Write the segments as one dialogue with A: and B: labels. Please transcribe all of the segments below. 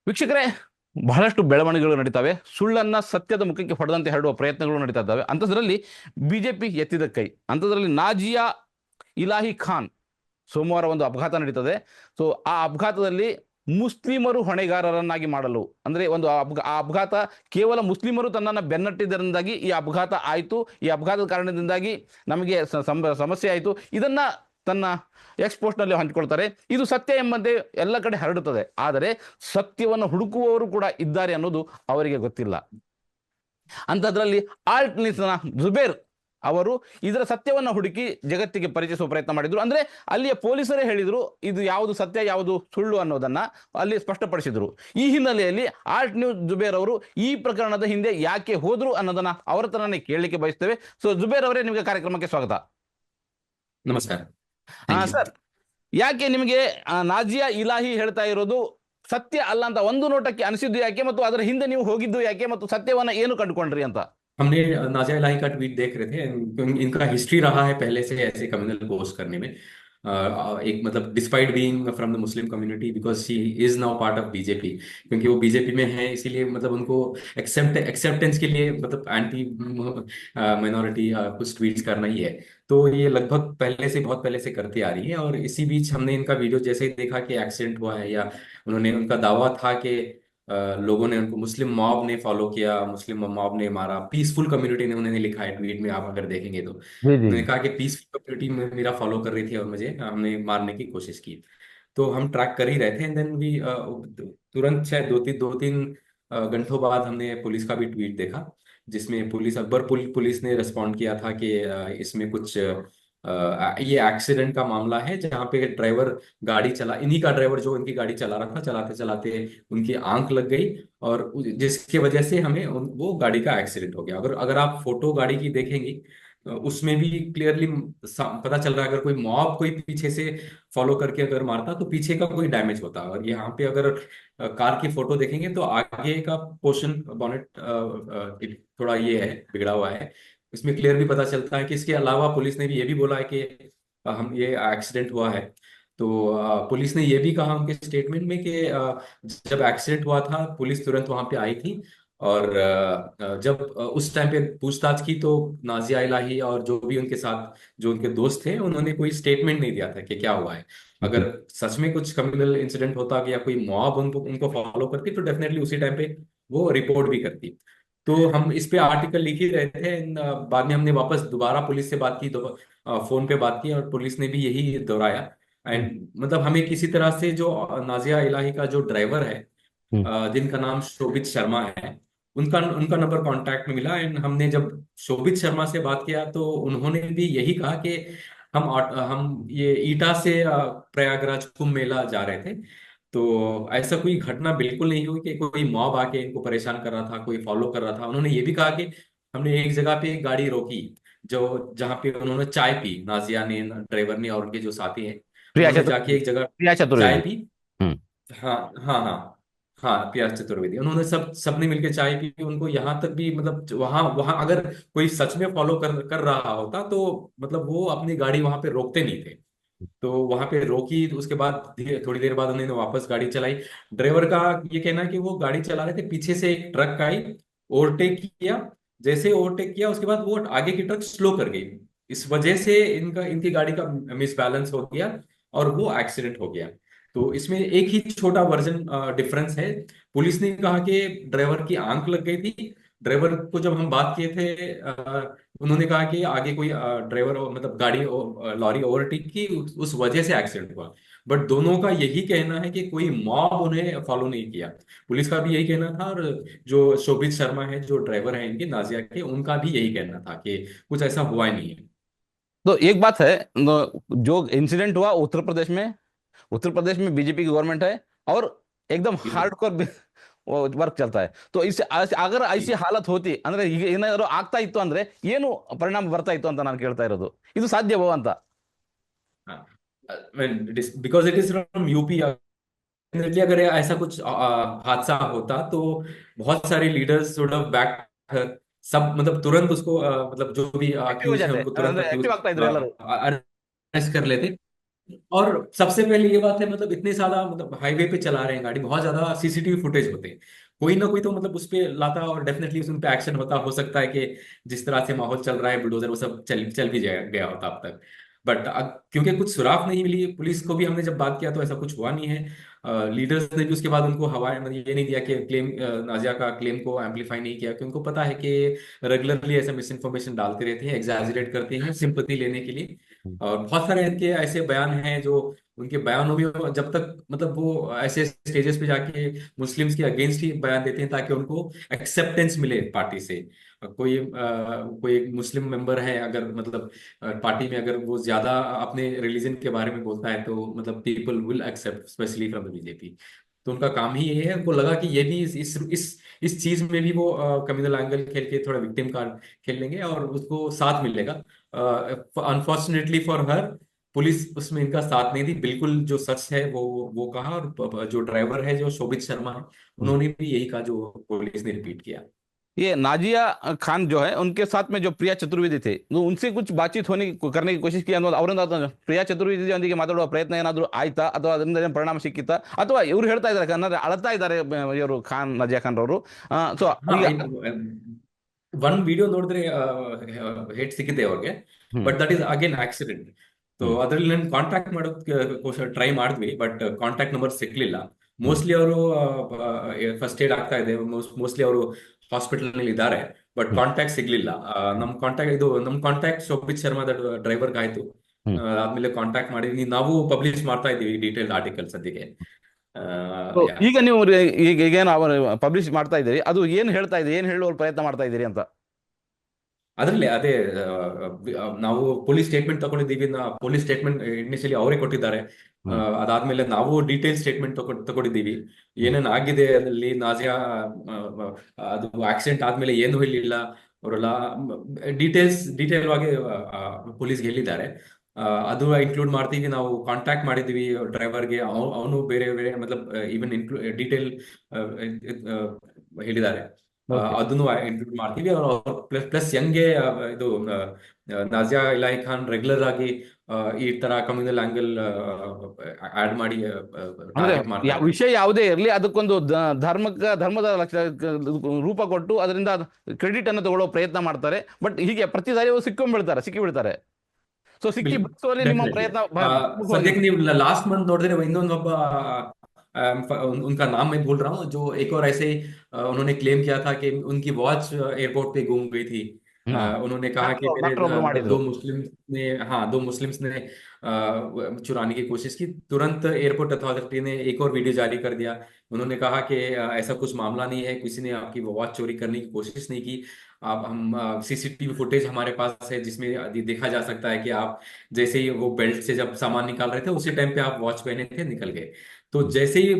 A: ವೀಕ್ಷಕರೇ, ಬಹಳಷ್ಟು ಬೆಳವಣಿಗೆಗಳು ನಡೀತವೆ. ಸುಳ್ಳನ್ನ ಸತ್ಯದ ಮುಖಕ್ಕೆ ಹೊಡೆದಂತೆ ಹರಡುವ ಪ್ರಯತ್ನಗಳು ನಡೀತಾ ಇದ್ದಾವೆ. ಅಂಥದ್ರಲ್ಲಿ ಬಿಜೆಪಿ ಎತ್ತಿದ ಕೈ. ಅಂಥದ್ರಲ್ಲಿ ನಾಜಿಯಾ ಇಲಾಹಿ ಖಾನ್ ಸೋಮವಾರ ಒಂದು ಅಪಘಾತ ನಡೀತದೆ. ಸೊ ಆ ಅಪಘಾತದಲ್ಲಿ ಮುಸ್ಲಿಮರು ಹೊಣೆಗಾರರನ್ನಾಗಿ ಮಾಡಲು, ಅಂದರೆ ಒಂದು ಆ ಅಪಘಾತ ಕೇವಲ ಮುಸ್ಲಿಮರು ತನ್ನನ್ನು ಬೆನ್ನಟ್ಟಿದ್ದರಿಂದಾಗಿ ಈ ಅಪಘಾತ ಆಯಿತು, ಈ ಅಪಘಾತದ ಕಾರಣದಿಂದಾಗಿ ನಮಗೆ ಸಮಸ್ಯೆ ಆಯಿತು, ಇದನ್ನ ತನ್ನ ಎಕ್ಸ್ಪೋಸ್ಟ್ನಲ್ಲಿ ಹಂಚಿಕೊಳ್ತಾರೆ. ಇದು ಸತ್ಯ ಎಂಬಂತೆ ಎಲ್ಲ ಕಡೆ ಹರಡುತ್ತದೆ. ಆದರೆ ಸತ್ಯವನ್ನು ಹುಡುಕುವವರು ಕೂಡ ಇದ್ದಾರೆ ಅನ್ನೋದು ಅವರಿಗೆ ಗೊತ್ತಿಲ್ಲ. ಅಂಥದ್ರಲ್ಲಿ ಆಲ್ಟ್ ನ್ಯೂಸ್ನ ಜುಬೇರ್ ಅವರು ಇದರ ಸತ್ಯವನ್ನು ಹುಡುಕಿ ಜಗತ್ತಿಗೆ ಪರಿಚಯಿಸುವ ಪ್ರಯತ್ನ ಮಾಡಿದ್ರು. ಅಂದ್ರೆ ಅಲ್ಲಿಯ ಪೊಲೀಸರೇ ಹೇಳಿದ್ರು ಇದು ಯಾವುದು ಸತ್ಯ ಯಾವುದು ಸುಳ್ಳು ಅನ್ನೋದನ್ನ ಅಲ್ಲಿ ಸ್ಪಷ್ಟಪಡಿಸಿದ್ರು. ಈ ಹಿನ್ನೆಲೆಯಲ್ಲಿ ಆಲ್ಟ್ ನ್ಯೂಸ್ ಜುಬೇರ್ ಅವರು ಈ ಪ್ರಕರಣದ ಹಿಂದೆ ಯಾಕೆ ಹೋದ್ರು ಅನ್ನೋದನ್ನ ಅವರ ತರನೇ ಕೇಳಲಿಕ್ಕೆ ಬಯಸ್ತೇವೆ. ಸೊ ಜುಬೇರ್ ಅವರೇ, ನಿಮಗೆ ಕಾರ್ಯಕ್ರಮಕ್ಕೆ ಸ್ವಾಗತ.
B: ನಮಸ್ಕಾರ.
A: ಸರ್, ಯಾಕೆ ನಿಮಗೆ ನಾಜಿಯಾ ಇಲಾಹಿ ಹೇಳ್ತಾ ಇರೋದು ಸತ್ಯ ಅಲ್ಲ ಅಂತ ಒಂದು ನೋಟಕ್ಕೆ ಅನಿಸಿದ್ದು ಯಾಕೆ, ಮತ್ತು ಅದರ ಹಿಂದೆ ನೀವು ಹೋಗಿದ್ದು ಯಾಕೆ, ಮತ್ತು ಸತ್ಯವನ್ನ ಏನು ಕಂಡುಕೊಂಡ್ರಿ ಅಂತ?
B: हमने नाजिया इलाही का ट्वीट देख रहे थे। इनका हिस्ट्री रहा है पहले से ऐसे कम्युनल पोस्ट करने में। एक मतलब despite being from the Muslim community, because she is now part of BJP, क्योंकि वो बीजेपी में है, इसीलिए मतलब उनको एक्सेप्टेंस के लिए मतलब एंटी माइनॉरिटी कुछ ट्वीट्स करना ही है। तो ये लगभग पहले से बहुत पहले से करती आ रही है। और इसी बीच हमने इनका वीडियो जैसे ही देखा कि एक्सीडेंट हुआ है, या उन्होंने उनका दावा था कि लोगों ने उनको, मुस्लिम मॉब ने फॉलो किया, मुस्लिम मॉब ने मारा, पीसफुल कम्युनिटी ने, उन्होंने लिखा है ट्वीट में, आप अगर देखेंगे तो
A: जी जी।
B: उन्होंने कहा कि पीसफुल कम्युनिटी में मेरा फॉलो कर रही थी और मुझे हमने मारने की कोशिश की। तो हम ट्रैक कर ही रहे थे, एंड देन वी तुरंत शायद दो तीन घंटों बाद हमने पुलिस का भी ट्वीट देखा, जिसमें पुलिस अकबर पुलिस ने रिस्पॉन्ड किया था कि इसमें कुछ ये एक्सीडेंट का मामला है, जहाँ पे ड्राइवर गाड़ी चला, इन्हीं का ड्राइवर जो इनकी गाड़ी चला रहा था, चलाते चलाते उनकी आंख लग गई, और जिसकी वजह से हमें वो गाड़ी का एक्सीडेंट हो गया। अगर अगर आप फोटो गाड़ी की देखेंगे, उसमें भी क्लियरली पता चल रहा है, अगर कोई मॉब कोई पीछे से फॉलो करके अगर मारता तो पीछे का कोई डैमेज होता। और यहाँ पे अगर कार की फोटो देखेंगे तो आगे का पोर्शन बॉनेट थोड़ा ये है, बिगड़ा हुआ है। इसमें क्लियर भी पता चलता है कि इसके अलावा पुलिस ने भी ये भी बोला है कि हम ये एक्सीडेंट हुआ है। तो पुलिस ने ये भी कहा उनके स्टेटमेंट में कि जब एक्सीडेंट हुआ था पुलिस तुरंत वहां पे आई थी, और जब उस टाइम पे पूछताछ की तो नाजिया इलाही और जो भी उनके साथ जो उनके दोस्त थे, उन्होंने कोई स्टेटमेंट नहीं दिया था कि क्या हुआ है। अगर सच में कुछ कम्युनल इंसिडेंट होता कि या कोई मॉब उनको उनको फॉलो करती तो डेफिनेटली उसी टाइम पे वो रिपोर्ट भी करती। तो हम इस पे आर्टिकल लिख ही रहे थे। बाद में हमने वापस दोबारा पुलिस से बात की, फोन पे बात की, और पुलिस ने भी यही दोहराया। एंड मतलब हमें किसी तरह से जो नाजिया इलाही का जो ड्राइवर है, जिनका नाम शोभित शर्मा है, उनका उनका नंबर कांटेक्ट में मिला। एंड हमने जब शोभित शर्मा से बात किया तो उन्होंने भी यही कहा कि हम ये ईटा से प्रयागराज कुंभ मेला जा रहे थे। तो ऐसा कोई घटना बिल्कुल नहीं हुई कि कोई मॉब आके इनको परेशान कर रहा था, कोई फॉलो कर रहा था। उन्होंने ये भी कहा कि हमने एक जगह पे गाड़ी रोकी, जो जहाँ पे उन्होंने चाय पी, नाजिया ने, ड्राइवर ने, और उनके जो साथी हैं,
A: प्रिया
B: उन्होंने जाके एक
A: चतुर्वेदी।
B: जगह
A: प्रिया
B: चाय
A: चतुर्वेदी।
B: पी।
A: हम्म।
B: हाँ हाँ हाँ हाँ, प्रिया चतुर्वेदी। उन्होंने सबने मिलकर चाय पी। उनको यहाँ तक भी मतलब वहां वहां अगर कोई सच में फॉलो कर रहा होता तो मतलब वो अपनी गाड़ी वहां पे रोकते नहीं थे। तो वहां पे रोकी, तो उसके बाद थोड़ी देर बाद उन्होंने वापस गाड़ी चलाई। ड्राइवर का ये कहना है कि वो गाड़ी चला रहे थे, पीछे से एक ट्रक आई, ओवरटेक किया। जैसे ओवरटेक किया उसके बाद वो आगे की ट्रक स्लो कर गई। इस वजह से इनकी गाड़ी का मिसबैलेंस हो गया और वो एक्सीडेंट हो गया। तो इसमें एक ही छोटा वर्जन डिफरेंस है। पुलिस ने कहा कि ड्राइवर की आंख लग गई थी। ड्राइवर को जब हम बात किए थे, उन्होंने कहा कि आगे कोई ड्राइवर मतलब गाड़ी लॉरी ओवरटेक की, उस वजह से एक्सीडेंट हुआ। बट दोनों का यही कहना है कि कोई मॉब उन्हें फॉलो नहीं किया। पुलिस का भी यही कहना था, और जो शोभित शर्मा है जो ड्राइवर है इनके नाजिया के, उनका भी यही कहना था कि कुछ ऐसा हुआ ही नहीं है।
A: तो एक बात है, जो इंसिडेंट हुआ उत्तर प्रदेश में बीजेपी की गवर्नमेंट है, और एकदम
B: बिल्कुल।
A: हार्डकोर ವರ್ಕ್ ಚಲ್ತಾ ಇದೆ. तो इस अगर ऐसी हालत होती ಅಂದ್ರೆ ಈಗ ಏನಾದರೂ ಆಗ್ತಾ ಇತ್ತು ಅಂದ್ರೆ ಏನು ಪರಿಣಾಮ ಬರ್ತಾ ಇತ್ತು ಅಂತ ನಾನು ಕೇಳ್ತಾ ಇರೋದು, ಇದು ಸಾಧ್ಯವೋ ಅಂತ.
B: Because it is from UP. Definitely अगर ऐसा कुछ हादसा होता तो बहुत सारे लीडर्स वुड हैव बैक हर। सब मतलब तुरंत उसको मतलब जो भी
A: ಆಕ್ಟಿವ್
B: अक्यूज है
A: जाते
B: उनको तुरंत
A: ಅಂದ್ರೆ
B: अक्यूज
A: ಆಕ್ಟಿವ್ ಆಗ್ತಾ ಇದ್ರು ಎಲ್ಲರೂ.
B: अरेस्ट कर लेते। और सबसे पहले ये बात है, मतलब इतने ज्यादा, मतलब हाईवे पे चला रहे हैं गाड़ी, बहुत ज्यादा सीसीटीवी फुटेज होते हैं, कोई ना कोई तो मतलब उस पे लाता, और डेफिनेटली उस पे एक्शन होता, हो सकता है कि जिस तरह से माहौल चल रहा है बुलडोजर वो सब चल चल भी गया होता अब तक। बट क्योंकि कुछ सुराग नहीं मिली पुलिस को भी, हमने जब बात किया तो ऐसा कुछ हुआ नहीं है। लीडर्स ने भी उसके बाद उनको हवा, मतलब ये नहीं दिया कि क्लेम, नाजिया का क्लेम को एम्पलीफाई नहीं किया, क्योंकि उनको पता है कि रेगुलरली ऐसा मिस इन्फॉर्मेशन डालते रहते हैं, एग्जैजरेट करते हैं सिंपैथी लेने के लिए। और बहुत सारे इनके ऐसे बयान हैं जो, उनके बयानों में जब तक, मतलब वो ऐसे स्टेजेस पे जाके मुस्लिम्स के अगेंस्ट ही बयान देते हैं ताकि उनको एक्सेप्टेंस मिले पार्टी से। कोई एक मुस्लिम मेंबर है अगर, मतलब पार्टी में अगर वो ज्यादा अपने रिलीजन के बारे में बोलता है तो मतलब people will accept, specially from the BJP. तो उनका काम ही ये है, उनको लगा कि ये भी इस चीज में भी वो कम्युनल एंगल खेल के थोड़ा विक्टिम कार्ड खेल लेंगे और उसको साथ मिलेगा। अनफॉर्चुनेटली फॉर हर, पुलिस उसमें इनका साथ नहीं दी, बिल्कुल जो सच है वो कहा, और जो ड्राइवर है जो शोभित शर्मा है, उन्होंने भी यही कहा जो पुलिस ने रिपीट किया।
A: ये नाजिया खान जो है उनके साथ में जो प्रिया चतुर्वेदी थे, वो उनसे कुछ बातचीत करने की कोशिश की ಅನ್ನೋದು ಅವರಿಂದ ಪ್ರಿಯಾ ಚತುರ್ವೇದಿಯೊಂದಿಗೆ ಮಾತಾಡುವ ಪ್ರಯತ್ನ ಏನಾದರೂ ಆಯ್ತಾ, ಅಥವಾ ಅದರಿಂದ ಏನು ಪರಿಣಾಮ ಸಿಕ್ಕಿತಾ, ಅಥವಾ ಇವ್ರು ಹೇಳ್ತಾ ಇದ್ದಾರೆ ಕನ್ನಡ ಅಳ್ತಾ ಇದ್ದಾರೆ ಇವರು ಖಾನ್ ನಾಜಿಯಾ ಖಾನ್ ಅವರು. ಸೊ
B: हाँ,
A: ಈಗ
B: ಒನ್ ವಿಡಿಯೋ ನೋಡಿದ್ರೆ ಹೇಟ್ ಸಿಕ್ಕಿದೆ ಅವ್ರಿಗೆ,
A: ಹ್ಮ್
B: but that is again accident. So
A: ಹ್ಮ್
B: ಅದ್ರಲ್ಲಿ ನಾನು ಕಾಂಟ್ಯಾಕ್ಟ್ ಮಾಡೋದಕ್ಕೆ ಟ್ರೈ ಮಾಡಿದ್ವಿ, but contact number ಸಿಕ್ಲಿಲ್ಲ.
A: Hmm
B: mostly ಅವರು ಫಸ್ಟ್ ಏಡ್ ಆಗ್ತಾ ಇದೆ, ಮೋಸ್ಟ್ಲಿ ಅವರು ಹಾಸ್ಪಿಟಲ್ ನಲ್ಲಿ ಇದ್ದಾರೆ, ಬಟ್
A: ಹ್ಮ್
B: ಕಾಂಟ್ಯಾಕ್ಟ್ ಸಿಗ್ಲಿಲ್ಲ. ನಮ್ ಕಾಂಟ್ಯಾಕ್ಟ್ ಶೋಭಿತ್ ಶರ್ಮಾ ಡ್ರೈವರ್ಗೆ ಆಯ್ತು.
A: ಹ್ಮ್.
B: ಆದ್ಮೇಲೆ ಕಾಂಟ್ಯಾಕ್ಟ್ ಮಾಡಿದ್ವಿ, ನಾವು ಪಬ್ಲಿಷ್ ಮಾಡ್ತಾ ಇದ್ದೀವಿ ಡೀಟೇಲ್ ಆರ್ಟಿಕಲ್ ಸದ್ಯಕ್ಕೆ.
A: So,
B: ಯಾ.
A: ಈಗ ನೀವು ಈಗೇನು ಅವರು ಪಬ್ಲಿಷ್ ಮಾಡ್ತಾ ಇದ್ದೀರಿ, ಅದು ಏನು ಹೇಳ್ತಾ ಇದೆ, ಏನು ಹೇಳುವ ಪ್ರಯತ್ನ ಮಾಡ್ತಾ ಇದ್ದೀರಿ ಅಂತ?
B: ಅದರಲ್ಲಿ ಅದೇ, ನಾವು ಪೊಲೀಸ್ ಸ್ಟೇಟ್ಮೆಂಟ್ ತಗೊಂಡಿದ್ದೀವಿ. ಪೊಲೀಸ್ ಸ್ಟೇಟ್ಮೆಂಟ್ ಇನಿಷಿಯಲಿ ಅವರೇ ಕೊಟ್ಟಿದ್ದಾರೆ.
A: ಹ್ಮ್
B: ಅದಾದ್ಮೇಲೆ ನಾವು ಡೀಟೇಲ್ ಸ್ಟೇಟ್ಮೆಂಟ್ ತಗೊಂಡಿದ್ದೀವಿ,
A: ಹ್ಮ್
B: ಏನೇನ್ ಆಗಿದೆ ಅದರಲ್ಲಿ. ನಾಜಿಯಾ ಅದು ಆಕ್ಸಿಡೆಂಟ್ ಆದ್ಮೇಲೆ ಏನು ಹೇಳಿಲ್ಲ ಅವರೆಲ್ಲ, ಡೀಟೇಲ್ ಆಗಿ ಪೊಲೀಸ್ಗೆ ಹೇಳಿದ್ದಾರೆ. ಅದು ಇನ್ಕ್ಲೂಡ್ ಮಾಡ್ತೀವಿ. ನಾವು ಕಾಂಟ್ಯಾಕ್ಟ್ ಮಾಡಿದೀವಿ ಡ್ರೈವರ್ಗೆ, ಅವನು ಬೇರೆ ಬೇರೆ ಮತಲಬ್ ಈವನ್ ಡೀಟೇಲ್ ಹೇಳಿದ್ದಾರೆ.
A: ಓಕೆ.
B: ಅದನ್ನು ಇನ್ಕ್ಲೂಡ್ ಮಾಡ್ತೀವಿ. ಪ್ಲಸ್ ಪ್ಲಸ್ ಹೆಂಗೆ ಇದು ನಾಜಿಯಾ ಇಲಾಹಿ ಖಾನ್ ರೆಗ್ಯುಲರ್ ಆಗಿ ಈ ತರ ಕಮ್ಯುನಲ್ ಆಂಗಲ್ ಆಡ್ ಮಾಡಿ
A: ಅಂದ್ರೆ
B: ಟಾರ್ಗೆಟ್ ಮಾಡ್ತಾ
A: ವಿಷಯ ಯಾವುದೇ ಇರಲಿ, ಅದಕ್ಕೊಂದು ಧರ್ಮದ ರೂಪ ಕೊಟ್ಟು ಅದರಿಂದ ಕ್ರೆಡಿಟ್ ಅನ್ನು ತಗೊಳ್ಳೋ ಪ್ರಯತ್ನ ಮಾಡ್ತಾರೆ. ಬಟ್ ಹೀಗೆ ಪ್ರತಿ ಸಾರಿ ಅವ್ರು ಸಿಕ್ಕಿ ಬೀಳ್ತಾರೆ. ಸೊ ಸಿಕ್ಕಿ
B: बिल्कुल,
A: ಬಿಡಿಸುವಲ್ಲಿ ನಿಮ್ಮ
B: डेफिनेटली.
A: ಪ್ರಯತ್ನ
B: सद्यक
A: ಪ್ರಮುಖವಾಗಿರುತ್ತೆ.
B: ನೀವು लास्ट मंथ ನೋಡಿದ್ರೆ ಇನ್ನೊಂದು ಒಬ್ಬ, उनका नाम मैं भूल रहा हूँ, जो एक और ऐसे ही उन्होंने क्लेम किया था कि उनकी वॉच एयरपोर्ट पे गुम गई थी।
A: ಹಾ,
B: उन्होंने कहा कि मेरे
A: ಡಾಕ್ಟರ್ ಒಬ್ರು
B: दो
A: ಮಾಡಿದ್ರು.
B: मुस्लिम्स ने, हाँ, दो मुस्लिम्स ने चुराने की कोशिश की। तुरंत एयरपोर्ट अथॉरिटी ने एक और वीडियो जारी कर दिया। उन्होंने कहा कि ऐसा कुछ मामला नहीं है, किसी ने आपकी वॉच चोरी करने की कोशिश नहीं की। आप हम सीसीटीवी फुटेज हमारे पास है जिसमें देखा जा सकता है कि आप जैसे ही वो बेल्ट से जब सामान निकाल रहे थे उसी टाइम पे आप वॉच पहने थे, निकल गए। तो जैसे ही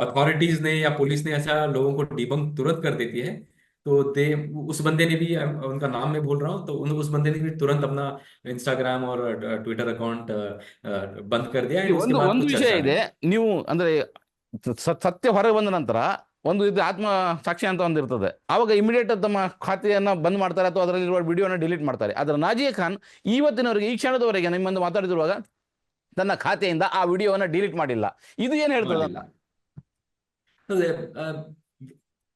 B: अथॉरिटीज ने या पुलिस ने ऐसा लोगों को डिबंक तुरंत कर देती है, तो दे उस बंदे ने भी, उनका नाम मैं भूल रहा हूँ, तो उस बंदे ने भी तुरंत अपना इंस्टाग्राम और ट्विटर अकाउंट बंद कर दिया,
A: ಈ
B: एंड उसके
A: ಒಂದು
B: बाद
A: ಒಂದು
B: कुछ
A: ವಿಷಯ
B: चर्चा
A: ಇದೆ.
B: नहीं।
A: ನೀವು ಅಂದ್ರೆ ಸತ್ಯ ಹೊರಗೆ ಬಂದ ನಂತರ ಒಂದು ಇದು ಆತ್ಮ ಸಾಕ್ಷಿ ಅಂತ ಒಂದಿರ್ತದೆ. ಆವಾಗ ಇಮಿಡಿಯೇಟ್ ತಮ್ಮ ಖಾತೆಯನ್ನ ಬಂದ್ ಮಾಡ್ತಾರೆ ಅಥವಾ ಅದರಲ್ಲಿರುವ ವಿಡಿಯೋನ ಡಿಲೀಟ್ ಮಾಡ್ತಾರೆ. ಆದ್ರೆ ನಾಜಿಯಾ ಖಾನ್ ಇವತ್ತಿನವರೆಗೆ, ಈ ಕ್ಷಣದವರೆಗೆ ನಿಮ್ಮೊಂದು ಮಾತಾಡಿದಿರುವಾಗ ತನ್ನ ಖಾತೆಯಿಂದ ಆ ವಿಡಿಯೋವನ್ನ ಡಿಲೀಟ್ ಮಾಡಿಲ್ಲ. ಇದು ಏನ್ ಹೇಳ್ತದ?
B: ಮಾಡಿಲ್ಲ.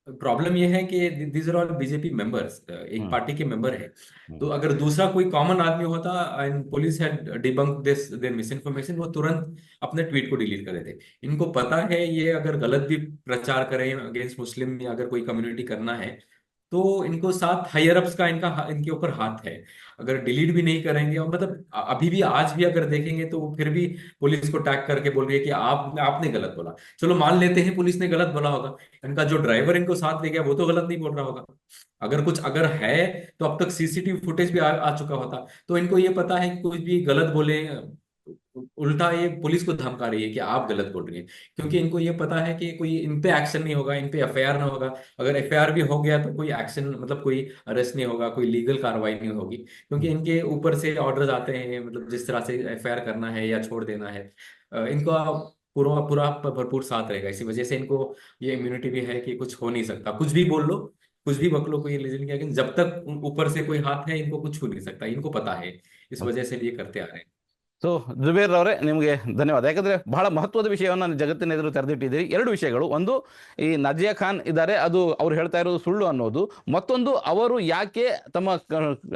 B: प्रॉब्लम ये है कि these are all BJP members, एक
A: हम्म
B: पार्टी के मेंबर है।
A: हम्म
B: तो अगर दूसरा कोई कॉमन आदमी होता and police had debunk this their misinformation, वो तुरंत अपने ट्वीट को डिलीट कर देते। इनको पता है ये अगर गलत भी प्रचार करें अगेंस्ट मुस्लिम या अगर कोई कम्युनिटी करना है, तो इनको साथ हायर अप्स का इनके ऊपर हाथ है। अगर डिलीट भी नहीं करेंगे, और मतलब अभी भी आज भी अगर देखेंगे तो फिर भी पुलिस को टैग करके बोल रही है कि आपने गलत बोला। चलो मान लेते हैं पुलिस ने गलत बोला होगा, इनका जो ड्राइवर इनको साथ ले गया वो तो गलत नहीं बोल रहा होगा। अगर है तो अब तक सीसीटीवी फुटेज भी आ चुका होता। तो इनको ये पता है कि कुछ भी गलत बोले, उल्टा ये पुलिस को धमका रही है कि आप गलत बोल रही हैं, क्योंकि इनको ये पता है कि कोई इन पे एक्शन नहीं होगा, इन पे एफआईआर ना होगा। अगर एफआईआर भी हो गया तो कोई एक्शन, मतलब कोई अरेस्ट नहीं होगा, कोई लीगल कार्रवाई नहीं होगी, क्योंकि इनके ऊपर से ऑर्डर्स आते हैं, मतलब जिस तरह से एफआईआर करना है या छोड़ देना है। इनका पूरा पूरा भरपूर साथ रहेगा। इसी वजह से इनको ये इम्यूनिटी भी है कि कुछ हो नहीं सकता, कुछ भी बोल लो, कुछ भी बक लो, कोई रीजन क्या, जब तक ऊपर से कोई हाथ है इनको कुछ छू नहीं सकता, इनको पता है। इस वजह से ये करते आ रहे हैं।
A: ಸೊ ಜುಬೇರ್ ಅವರೇ ನಿಮಗೆ ಧನ್ಯವಾದ. ಯಾಕಂದರೆ ಬಹಳ ಮಹತ್ವದ ವಿಷಯವನ್ನು ಜಗತ್ತಿನ ಎದುರು ತೆರೆದಿಟ್ಟಿದ್ದೀರಿ. ಎರಡು ವಿಷಯಗಳು, ಒಂದು ಈ ನಜಿಯಾ ಖಾನ್ ಇದ್ದಾರೆ, ಅದು ಅವ್ರು ಹೇಳ್ತಾ ಇರೋದು ಸುಳ್ಳು ಅನ್ನೋದು. ಮತ್ತೊಂದು, ಅವರು ಯಾಕೆ ತಮ್ಮ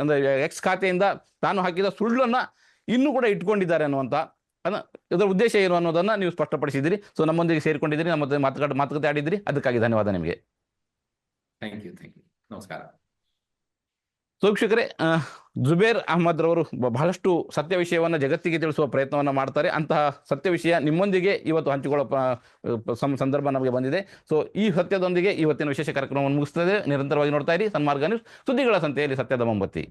A: ಅಂದರೆ ಎಕ್ಸ್ ಖಾತೆಯಿಂದ ತಾನು ಹಾಕಿದ ಸುಳ್ಳನ್ನು ಇನ್ನೂ ಕೂಡ ಇಟ್ಕೊಂಡಿದ್ದಾರೆ ಅನ್ನುವಂಥ ಇದರ ಉದ್ದೇಶ ಏನು ಅನ್ನೋದನ್ನು ನೀವು ಸ್ಪಷ್ಟಪಡಿಸಿದ್ದೀರಿ. ಸೊ ನಮ್ಮೊಂದಿಗೆ ಸೇರಿಕೊಂಡಿದ್ದೀರಿ, ನಮ್ಮ ಮಾತುಕತೆ ಆಡಿದ್ದೀರಿ, ಅದಕ್ಕಾಗಿ ಧನ್ಯವಾದ ನಿಮಗೆ.
B: Thank you. ನಮಸ್ಕಾರ.
A: ಸೊ ವೀಕ್ಷಕರೇ, ಜುಬೇರ್ ಅಹ್ಮದ್ ರವರು ಬಹಳಷ್ಟು ಸತ್ಯ ವಿಷಯವನ್ನು ಜಗತ್ತಿಗೆ ತಿಳಿಸುವ ಪ್ರಯತ್ನವನ್ನು ಮಾಡ್ತಾರೆ. ಅಂತಹ ಸತ್ಯ ವಿಷಯ ನಿಮ್ಮೊಂದಿಗೆ ಇವತ್ತು ಹಂಚಿಕೊಳ್ಳೋ ಸಂದರ್ಭ ನಮಗೆ ಬಂದಿದೆ. ಸೊ ಈ ಸತ್ಯದೊಂದಿಗೆ ಇವತ್ತಿನ ವಿಶೇಷ ಕಾರ್ಯಕ್ರಮವನ್ನು ಮುಗಿಸ್ತದೆ. ನಿರಂತರವಾಗಿ ನೋಡ್ತಾ ಇರಿ ಸನ್ಮಾರ್ಗ ನ್ಯೂಸ್, ಸುದ್ದಿಗಳ ಸಂತೆಯಲ್ಲಿ ಸತ್ಯದ ಮೊಂಬತ್ತಿ.